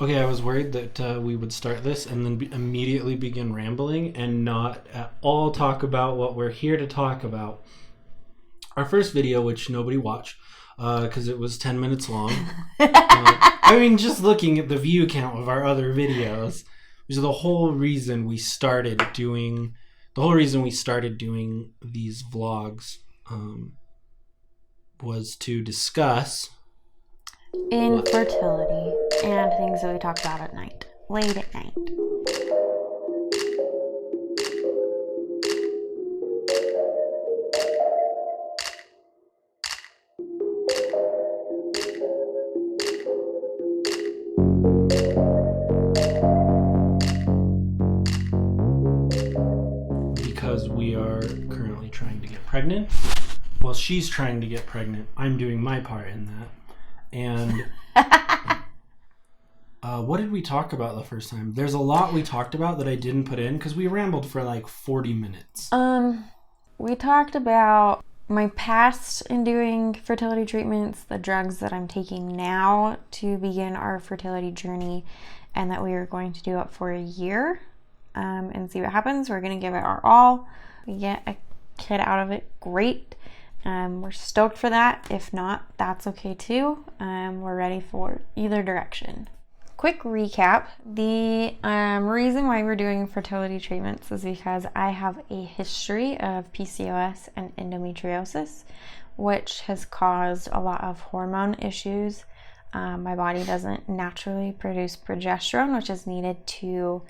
Okay, I was worried that we would start this and then immediately begin rambling and not at all talk about what we're here to talk about. Our first video, which nobody watched because it was 10 minutes long. I mean, just looking at the view count of our other videos, which is the whole reason we started doing these vlogs was to discuss infertility and things that we talk about at night, late at night. because we are currently trying to get pregnant. Well, she's trying to get pregnant. I'm doing my part in that. And what did we talk about the first time? There's a lot we talked about that I didn't put in because we rambled for like 40 minutes. We talked about my past in doing fertility treatments, the drugs that I'm taking now to begin our fertility journey, and that we are going to do it for a year and see what happens. We're going to give it our all. We get a kid out of it, great. We're stoked for that. If not, that's okay too. We're ready for either direction. Quick recap. The reason why we're doing fertility treatments is because I have a history of PCOS and endometriosis, which has caused a lot of hormone issues. My body doesn't naturally produce progesterone, which is needed to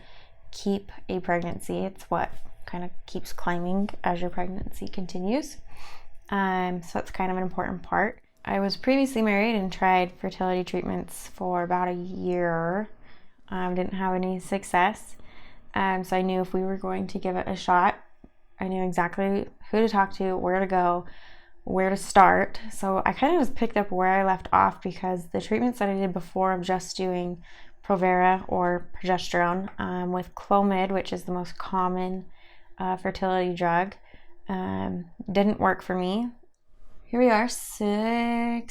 keep a pregnancy. It's what kind of keeps climbing as your pregnancy continues. So that's kind of an important part. I was previously married and tried fertility treatments for about a year. Didn't have any success. So I knew if we were going to give it a shot, I knew exactly who to talk to, where to go, where to start. So I kind of just picked up where I left off because the treatments that I did before of just doing Provera or progesterone with Clomid, which is the most common fertility drug, didn't work for me. Here we are 6-ish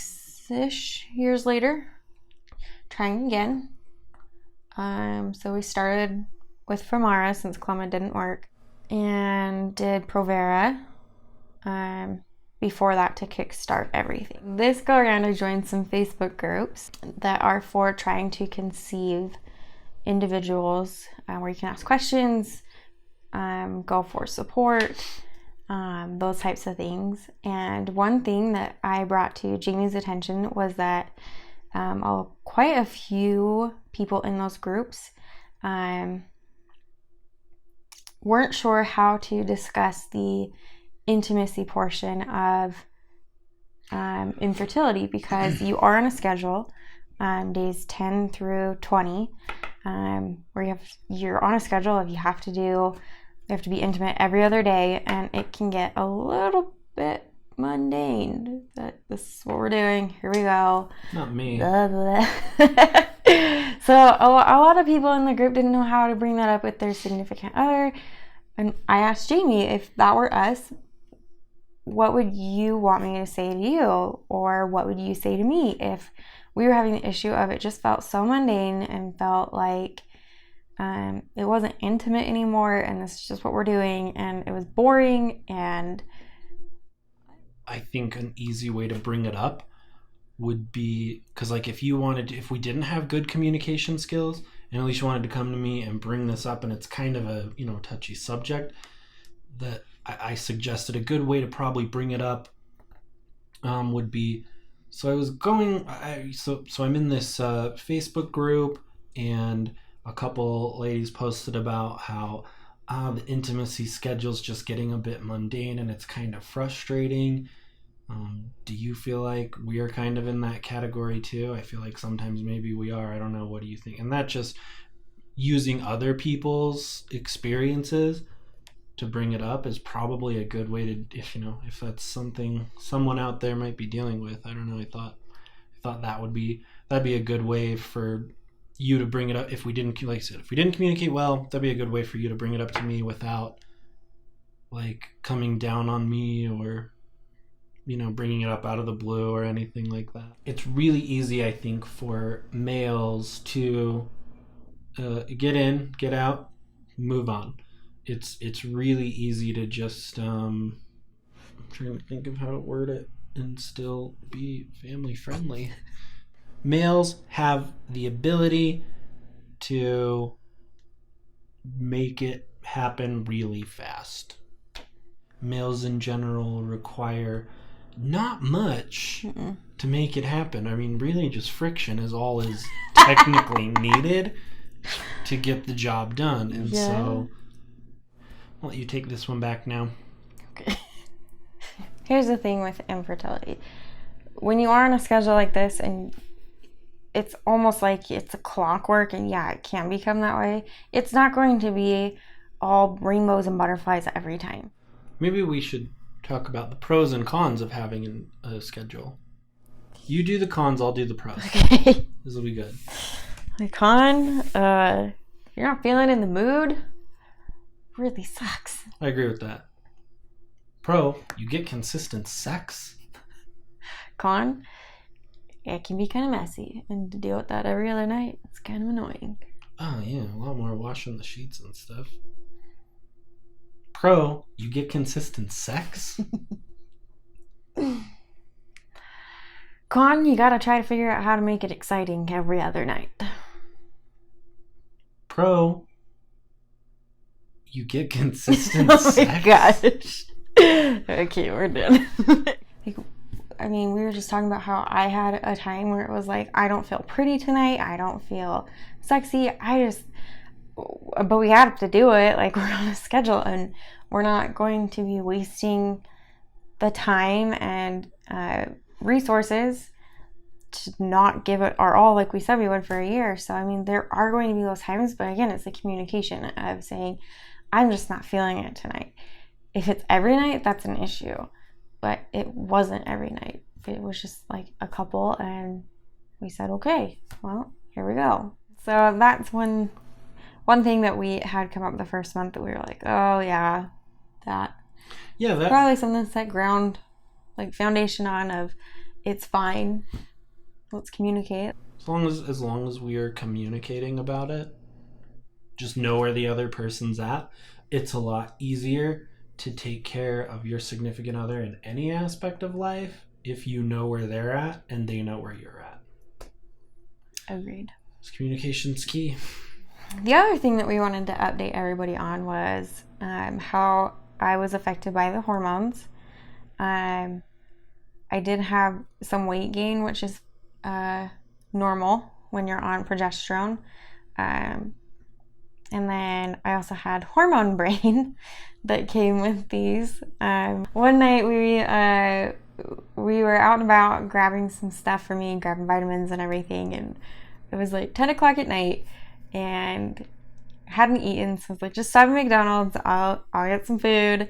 years later, trying again. So we started with Femara since Clomid didn't work and did Provera before that to kickstart everything. This go around I joined some Facebook groups that are for trying to conceive individuals where you can ask questions, go for support, those types of things. And one thing that I brought to Jamie's attention was that quite a few people in those groups weren't sure how to discuss the intimacy portion of infertility because you are on a schedule, days 10 through 20, where you're on a schedule of you have to be intimate every other day, and it can get a little bit mundane. That this is what we're doing. Here we go. Not me. Blah, blah. So a lot of people in the group didn't know how to bring that up with their significant other, and I asked Jamie, if that were us, what would you want me to say to you, or what would you say to me if we were having the issue of it just felt so mundane and felt like it wasn't intimate anymore, and this is just what we're doing, and it was boring. And I think an easy way to bring it up would be, because like if we didn't have good communication skills and Alicia wanted to come to me and bring this up, and it's kind of a touchy subject, that I suggested a good way to probably bring it up would be, so I'm in this Facebook group, and a couple ladies posted about how the intimacy schedule's just getting a bit mundane and it's kind of frustrating. Do you feel like we are kind of in that category too? I feel like sometimes maybe we are. I don't know. What do you think? And that just using other people's experiences to bring it up is probably a good way to, if that's something someone out there might be dealing with. I don't know. I thought that'd be a good way for you to bring it up. If we didn't communicate well, that'd be a good way for you to bring it up to me without like coming down on me or bringing it up out of the blue or anything like that. It's really easy, I think, for males to get in, get out, move on. It's really easy to just I'm trying to think of how to word it and still be family friendly. Males have the ability to make it happen really fast. Males in general require not much to make it happen. I mean, really just friction is all is technically needed to get the job done. And so I'll let you take this one back now. Okay. Here's the thing with infertility. When you are on a schedule like this, and it's almost like it's a clockwork, and it can become that way, it's not going to be all rainbows and butterflies every time. Maybe we should talk about the pros and cons of having a schedule. You do the cons, I'll do the pros. Okay. This will be good. The con, you're not feeling in the mood, really sucks. I agree with that. Pro, you get consistent sex. Con, it can be kind of messy, and to deal with that every other night, it's kind of annoying. Oh yeah, a lot more washing the sheets and stuff. Pro, you get consistent sex. Con, you gotta try to figure out how to make it exciting every other night. Pro, you get consistent sex. Oh my gosh. Okay, we're done. We were just talking about how I had a time where it was like, I don't feel pretty tonight, I don't feel sexy, but we have to do it, like we're on a schedule, and we're not going to be wasting the time and resources to not give it our all like we said we would for a year. So there are going to be those times, but again, it's the communication of saying, I'm just not feeling it tonight. If it's every night, that's an issue, but it wasn't every night. It was just like a couple, and we said, okay, well, here we go. So that's one thing that we had come up the first month that we were like, oh yeah, that probably something to set ground, like foundation on of, it's fine, let's communicate. As long as we are communicating about it, just know where the other person's at, it's a lot easier to take care of your significant other in any aspect of life if you know where they're at and they know where you're at. Agreed. Communication's key. The other thing that we wanted to update everybody on was how I was affected by the hormones. I did have some weight gain, which is normal when you're on progesterone. And then I also had hormone brain that came with these. One night we were out and about grabbing some stuff for me, grabbing vitamins and everything, and it was like 10 o'clock at night, and hadn't eaten, so I was like, just stop at McDonald's, I'll get some food.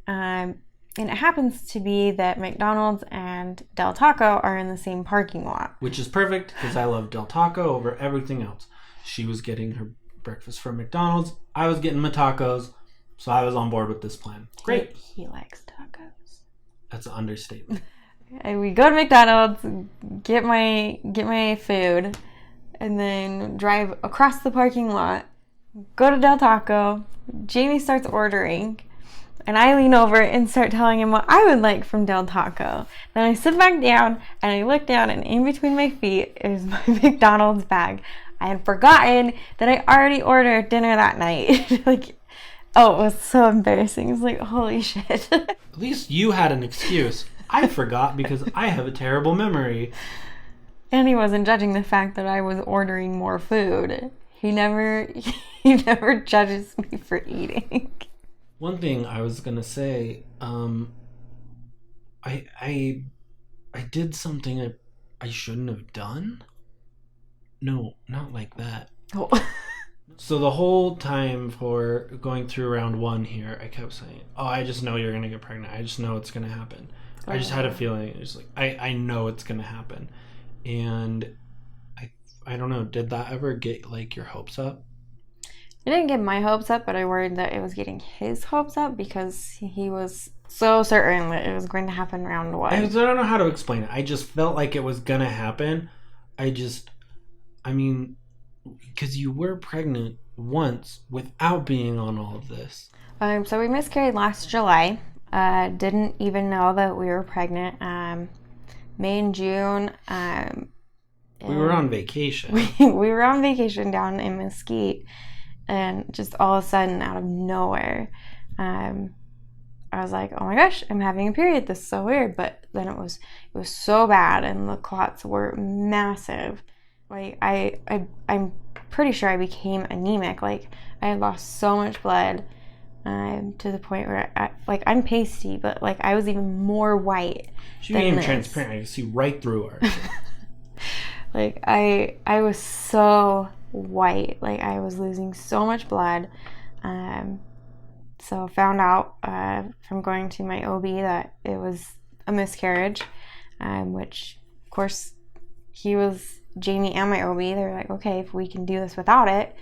And it happens to be that McDonald's and Del Taco are in the same parking lot. Which is perfect, because I love Del Taco over everything else. She was getting her breakfast from McDonald's, I was getting my tacos, so I was on board with this plan. Great. He likes tacos. That's an understatement. And we go to McDonald's, get my food, and then drive across the parking lot, go to Del Taco. Jamie starts ordering, and I lean over and start telling him what I would like from Del Taco. Then I sit back down, and I look down, and in between my feet is my McDonald's bag. I had forgotten that I already ordered dinner that night. It was so embarrassing. It was like, holy shit. At least you had an excuse. I forgot because I have a terrible memory. And he wasn't judging the fact that I was ordering more food. He never judges me for eating. One thing I was gonna say, I did something I shouldn't have done. No, not like that. Oh. So the whole time for going through round 1 here, I kept saying, oh, I just know you're gonna get pregnant. I just know it's gonna happen. I just had a feeling. It's like, I know it's gonna happen. And I don't know, did that ever get like your hopes up? It didn't get my hopes up, but I worried that it was getting his hopes up because he was so certain that it was going to happen round one. I don't know how to explain it. I just felt like it was going to happen. I mean, because you were pregnant once without being on all of this. So we miscarried last July. Didn't even know that we were pregnant. May and June. We were on vacation. We were on vacation down in Mesquite, and just all of a sudden, out of nowhere, I was like, "Oh my gosh, I'm having a period. This is so weird." But then it was so bad, and the clots were massive. Like I'm pretty sure I became anemic. Like I had lost so much blood, to the point where I'm pasty, but like I was even more white. She became transparent. I could see right through her. Like I was so white. Like I was losing so much blood. So found out from going to my OB that it was a miscarriage, which of course he was Jamie and my OB. They're like, okay, if we can do this without it,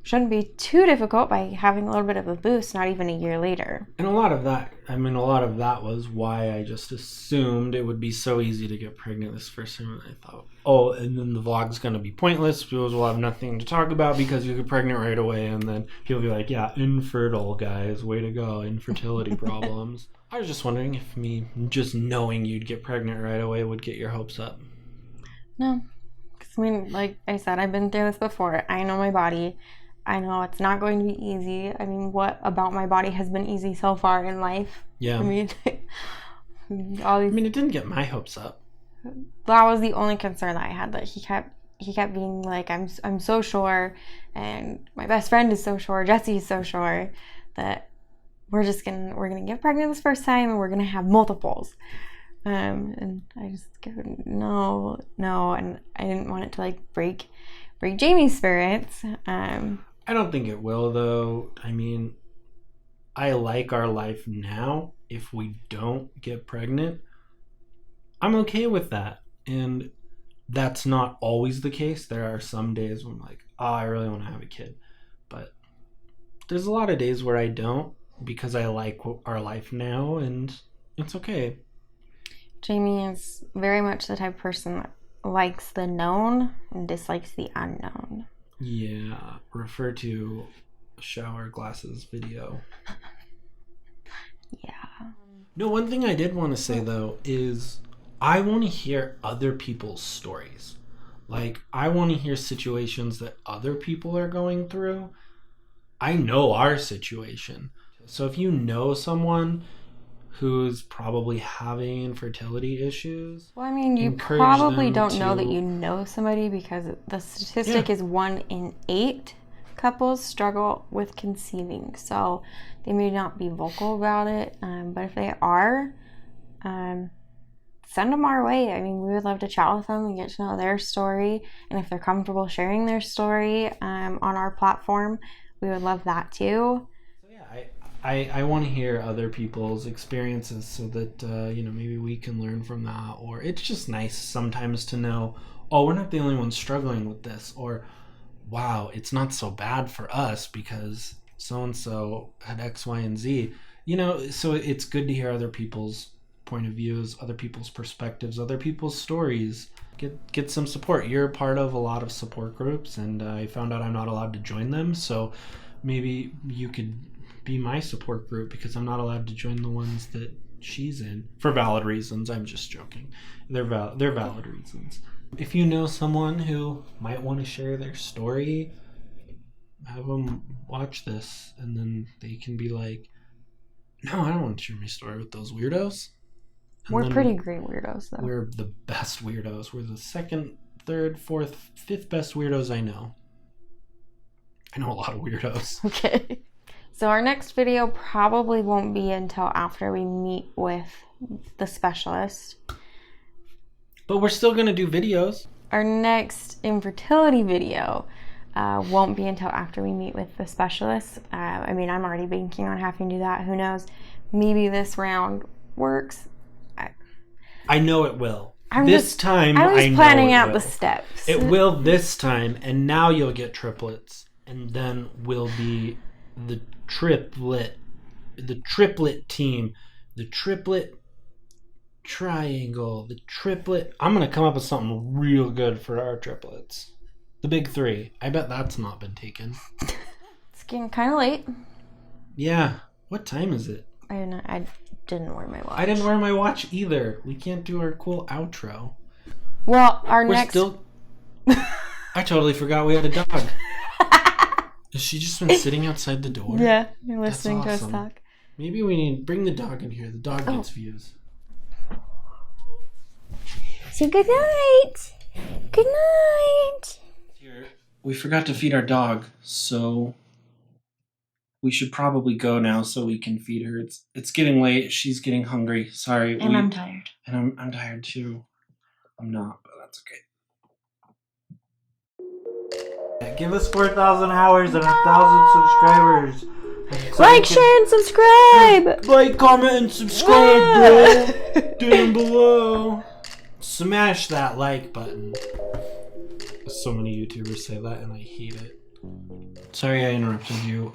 shouldn't be too difficult by having a little bit of a boost, not even a year later. And a lot of that was why I just assumed it would be so easy to get pregnant this first time. And I thought, oh, and then the vlog's going to be pointless because we'll have nothing to talk about because you get pregnant right away. And then people will be like, yeah, infertile, guys, way to go, infertility problems. I was just wondering if me just knowing you'd get pregnant right away would get your hopes up. No. I mean, like I said, I've been through this before. I know my body. I know it's not going to be easy. I mean, what about my body has been easy so far in life? Yeah. I mean, it didn't get my hopes up. That was the only concern that I had. That he kept being like, I'm so sure, and my best friend is so sure, Jesse is so sure that we're gonna get pregnant this first time, and we're gonna have multiples. And I just go, no, and I didn't want it to like break Jamie's spirits. I don't think it will, though. I mean, I like our life now. If we don't get pregnant, I'm okay with that. And that's not always the case. There are some days when I'm like, oh, I really want to have a kid. But there's a lot of days where I don't because I like our life now, and it's okay. Jamie is very much the type of person that likes the known and dislikes the unknown. Yeah, refer to shower glasses video. Yeah. No, one thing I did want to say, though, is I want to hear other people's stories. Like, I want to hear situations that other people are going through. I know our situation. So if you know someone who's probably having infertility issues. Well, I mean, you probably don't know that you know somebody because the statistic is 1 in 8 couples struggle with conceiving. So they may not be vocal about it, but if they are, send them our way. I mean, we would love to chat with them and get to know their story. And if they're comfortable sharing their story on our platform, we would love that too. I want to hear other people's experiences so that, maybe we can learn from that. Or it's just nice sometimes to know, oh, we're not the only ones struggling with this. Or, wow, it's not so bad for us because so-and-so had X, Y, and Z. So it's good to hear other people's point of views, other people's perspectives, other people's stories. Get some support. You're part of a lot of support groups, and I found out I'm not allowed to join them. So maybe you could be my support group because I'm not allowed to join the ones that she's in for valid reasons. I'm just joking. They're valid reasons. If you know someone who might want to share their story, have them watch this, and then they can be like, no, I don't want to share my story with those weirdos. And we're pretty great weirdos, though. We're the best weirdos. We're the second, third, fourth, fifth best weirdos I know. I know a lot of weirdos. Okay. So our next video probably won't be until after we meet with the specialist. But we're still going to do videos. Our next infertility video won't be until after we meet with the specialist. I'm already banking on having to do that. Who knows? Maybe this round works. I know it will. I was planning out the steps. It will this time, and now you'll get triplets, and then we'll be the triplet the triplet team, the triplet triangle, the triplet. I'm gonna come up with something real good for our triplets. The big three. I bet that's not been taken. It's getting kind of late. Yeah. What time is it? I didn't wear my watch. I didn't wear my watch either. We can't do our cool outro. Well, I totally forgot we had a dog. Has she just been sitting outside the door? Yeah, you're listening That's to us awesome. talk. Maybe we need bring the dog in here. The dog gets views. Say good night. Good night. Here, we forgot to feed our dog, so we should probably go now so we can feed her. It's getting late. She's getting hungry. Sorry. And I'm tired. And I'm tired too. I'm not, but that's okay. Give us 4,000 hours and 1,000 subscribers. Like, share, and subscribe. Like, comment, and subscribe, bro. Down below. Smash that like button. So many YouTubers say that, and I hate it. Sorry I interrupted you.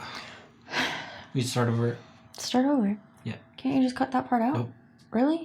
We start over. Start over. Yeah. Can't you just cut that part out? Nope. Really?